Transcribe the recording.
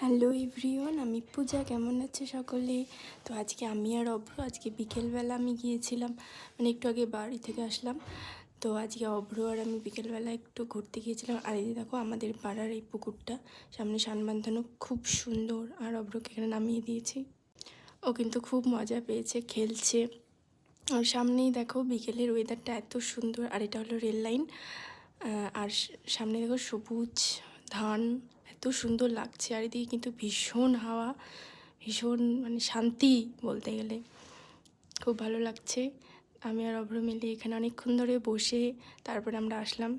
Hello everyone, আমি পূজা। কেমন আছে সকলে? তো আজকে আমি আর অভ্র আজকে বিকেলবেলা আমি গিয়েছিলাম, মানে একটু আগে বাড়ি থেকে আসলাম। তো আজকে অভ্র আর আমি বিকেলবেলা একটু ঘুরতে গিয়েছিলাম। আর এই দেখো আমাদের পাড়ার এই পুকুরটা, সামনে সান বাঁধানো, খুব সুন্দর। আর অভ্রকে এখানে নামিয়ে দিয়েছি, ও কিন্তু খুব মজা পেয়েছে, খেলছে। আর সামনেই দেখো বিকেলের ওয়েদারটা এত সুন্দর। আর এটা হলো রেল লাইন। আর সামনে দেখো সবুজ ধান, এত সুন্দর লাগছে। আর এদিকে কিন্তু ভীষণ হাওয়া, ভীষণ মানে শান্তি বলতে গেলে, খুব ভালো লাগছে। আমি আর অভ্র মিলে এখানে অনেকক্ষণ ধরে বসে তারপরে আমরা আসলাম।